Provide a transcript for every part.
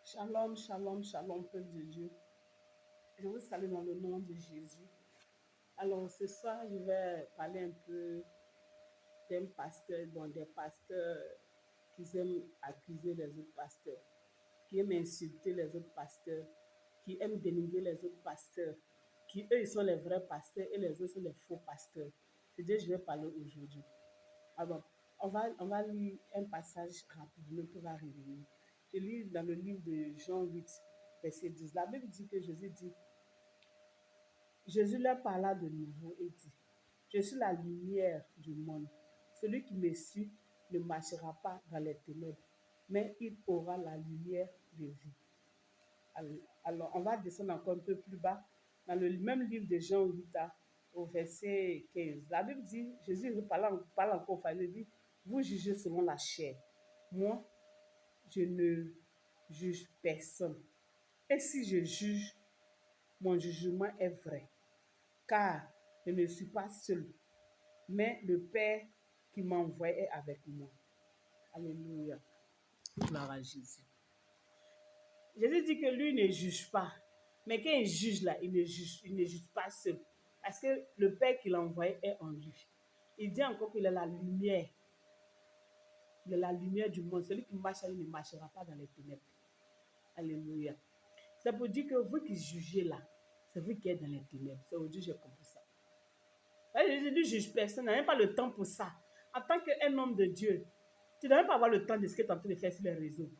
Shalom, shalom, shalom, peuple de Dieu. Je vous salue dans le nom de Jésus. Alors, ce soir, je vais parler un peu d'un pasteur, des pasteurs qui aiment accuser les autres pasteurs, qui aiment insulter les autres pasteurs, qui aiment dénigrer les autres pasteurs, qui eux, ils sont les vrais pasteurs et les autres sont les faux pasteurs. C'est de ça que je vais parler aujourd'hui. Alors, on va lire un passage rapidement qui va revenir. Je lis dans le livre de Jean 8, verset 10. La Bible dit que Jésus leur parla de nouveau et dit, je suis la lumière du monde. Celui qui me suit ne marchera pas dans les ténèbres, mais il aura la lumière de vie. Alors, on va descendre encore un peu plus bas, dans le même livre de Jean 8, au verset 15. La Bible dit, Jésus parle encore aux pharisiens, il dit, vous jugez selon la chair. Moi, je ne juge personne. Et si je juge, mon jugement est vrai, car je ne suis pas seul, mais le Père qui m'envoie est avec moi. Alléluia. Gloire à Jésus. Jésus dit que lui ne juge pas. Mais quand il juge là, il ne juge pas seul. Parce que le Père qui l'a envoyé est en lui. Il dit encore qu'il est la lumière. Il est la lumière du monde. Celui qui marche à lui ne marchera pas dans les ténèbres. Alléluia. C'est pour dire que vous qui jugez là, c'est vous qui êtes dans les ténèbres. C'est aujourd'hui que j'ai compris ça. Jésus ne juge personne, n'a même pas le temps pour ça. En tant qu'un homme de Dieu, tu ne dois même pas avoir le temps de ce que tu es en train de faire sur les réseaux.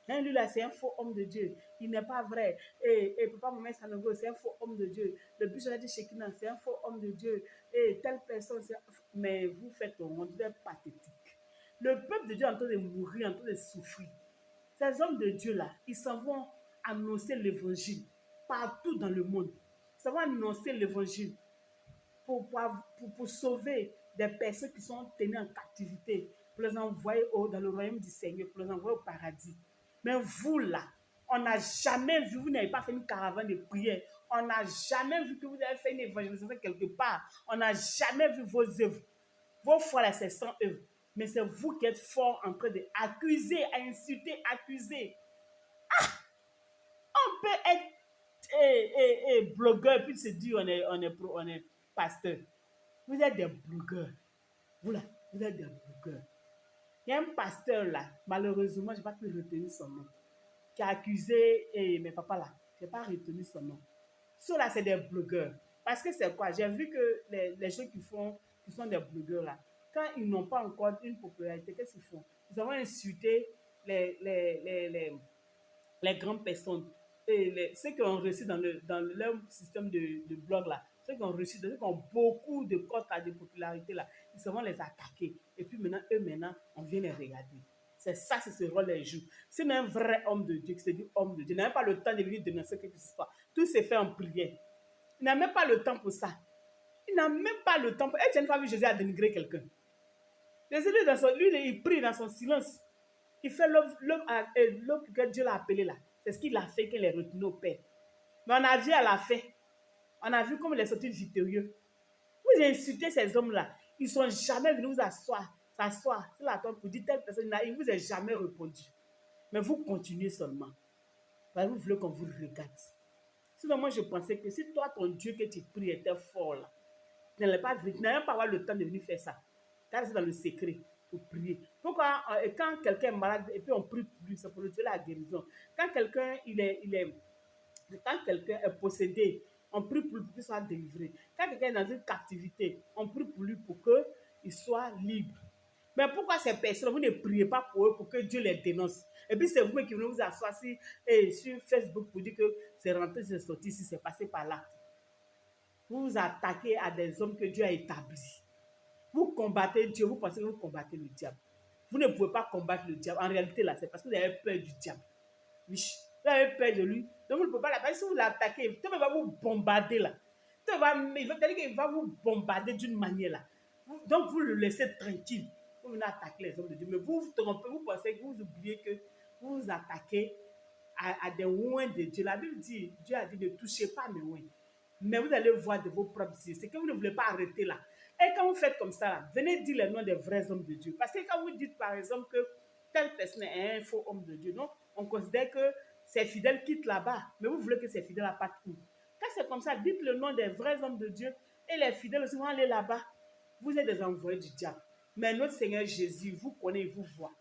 Hein, lui là, c'est un faux homme de Dieu. Il n'est pas vrai. Et papa, maman, Sanogo, c'est un faux homme de Dieu. Le bishop dit Shekina, c'est un faux homme de Dieu. Et telle personne, c'est. Mais vous faites au monde, vous êtes pathétique. Le peuple de Dieu est en train de mourir, en train de souffrir. Ces hommes de Dieu là, ils s'en vont annoncer l'évangile partout dans le monde. Ils s'en vont annoncer l'évangile pour sauver des personnes qui sont tenues en captivité, pour les envoyer dans le royaume du Seigneur, pour les envoyer au paradis. Mais vous là, on n'a jamais vu, vous n'avez pas fait une caravane de prière, on n'a jamais vu que vous avez fait une évangélisation quelque part, on n'a jamais vu vos œuvres. Vos foi là, c'est sans œuvre. Mais c'est vous qui êtes fort en train d'accuser, à insulter, accuser. On peut être blogueur puis se dire on est pasteur. Vous êtes des blogueurs. Vous là, vous êtes des blogueurs. Il y a un pasteur là, malheureusement, je n'ai pas pu retenir son nom, qui a accusé mes papas là. Je n'ai pas retenu son nom. Ceux-là, c'est des blogueurs. Parce que c'est quoi? J'ai vu que les gens qui sont des blogueurs là, quand ils n'ont pas encore une popularité, qu'est-ce qu'ils font? Ils vont insulter les, les, les, les, les grandes personnes, et ceux qui ont réussi dans leur système de blog là, ceux qui ont réussi, ceux qui ont beaucoup de cotes de popularité là, ils se vont les attaquer. Et puis maintenant, on vient les regarder. C'est ça, c'est ce rôle les joue. C'est un vrai homme de Dieu qui se dit homme de Dieu. Il n'a même pas le temps de venir dénoncer quelque chose. Tout se fait en prière. Il n'a même pas le temps pour ça. Il n'a même pas le temps pour. Et tu n'as pas vu Jésus a dénigré quelqu'un. Jésus, lui, il prie dans son silence. Il fait l'œuvre que Dieu l'a appelé là. C'est ce qu'il a fait qu'il est retenu au Père. Mais on a vu à la fin, on a vu comme il est sorti victorieux. Vous insultez ces hommes-là. Ils ne sont jamais venus vous s'asseoir sur la table pour dire telle personne, il ne vous a jamais répondu. Mais vous continuez seulement. Parce que vous voulez qu'on vous regarde. Sinon, moi, je pensais que si toi, ton Dieu que tu pries était fort là, tu n'allais même pas avoir le temps de venir faire ça. Car c'est dans le secret pour prier. Pourquoi quand quelqu'un est malade et puis on prie pour lui, c'est pour lui donner la guérison. Quand quelqu'un quand quelqu'un est possédé, on prie pour lui pour qu'il soit délivré. Quand quelqu'un est dans une captivité, on prie pour lui pour qu'il soit libre. Mais pourquoi ces personnes, vous ne priez pas pour eux pour que Dieu les dénonce? Et puis c'est vous qui venez vous asseoir sur Facebook pour dire que c'est rentré, c'est sorti, si c'est passé par là. Vous vous attaquez à des hommes que Dieu a établis. Vous combattez Dieu, vous pensez que vous combattez le diable. Vous ne pouvez pas combattre le diable. En réalité, là, c'est parce que vous avez peur du diable. Oui, vous avez peur de lui. Donc, vous ne pouvez pas l'attaquer. Si vous l'attaquez, il va vous bombarder là. Il va vous bombarder d'une manière là. Donc, vous le laissez tranquille. Vous venez attaquer les hommes de Dieu. Mais vous vous trompez, vous pensez que vous oubliez que vous vous attaquez à des oins de Dieu. La Bible dit, Dieu a dit ne touchez pas mes oins. Mais vous allez voir de vos propres yeux. C'est que vous ne voulez pas arrêter là. Et quand vous faites comme ça, là, venez dire les noms des vrais hommes de Dieu. Parce que quand vous dites par exemple que telle personne est un faux homme de Dieu, non, on considère que Ces fidèles quittent là-bas, mais vous voulez que ces fidèles partent où? Quand c'est comme ça, dites le nom des vrais hommes de Dieu et les fidèles aussi vont aller là-bas. Vous êtes des envoyés du diable. Mais notre Seigneur Jésus vous connaît, il vous voit.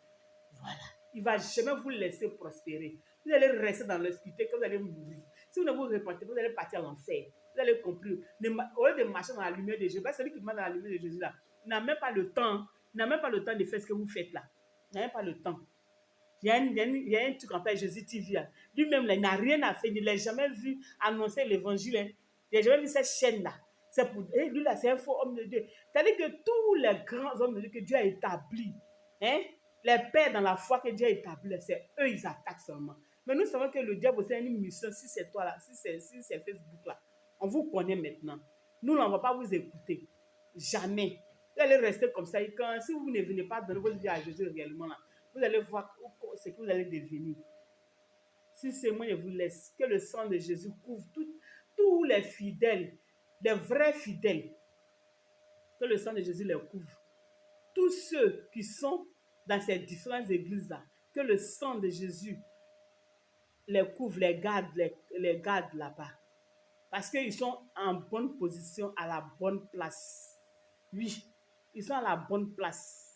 Voilà. Il ne va jamais vous laisser prospérer. Vous allez rester dans l'obscurité quand vous allez mourir. Si vous ne vous répandez, vous allez partir à l'enfer. Vous allez comprendre. Au lieu de marcher dans la lumière de Jésus, celui qui marche dans la lumière de Jésus là, n'a même pas le temps. N'a même pas le temps de faire ce que vous faites là. Il n'a même pas le temps. Il y a un truc en fait, Jésus TV. Lui-même, il n'a rien à faire. Il ne l'a jamais vu annoncer l'évangile. Hein. Il n'a jamais vu cette chaîne-là. C'est pour, lui, là, c'est un faux homme de Dieu. C'est-à-dire que tous les grands hommes de Dieu que Dieu a établis, hein, les pères dans la foi que Dieu a établis, c'est eux, ils attaquent seulement. Mais nous savons que le diable aussi a une mission. Si c'est toi là, si c'est Facebook là, on vous connaît maintenant. Nous, on ne va pas vous écouter. Jamais. Vous allez rester comme ça. Et quand, si vous ne venez pas donner votre vie à Jésus réellement là, vous allez voir ce que vous allez devenir. Si c'est moi, je vous laisse. Que le sang de Jésus couvre tous les fidèles, les vrais fidèles. Que le sang de Jésus les couvre. Tous ceux qui sont dans ces différentes églises-là, que le sang de Jésus les couvre, les garde là-bas. Parce qu'ils sont en bonne position, à la bonne place. Oui, ils sont à la bonne place.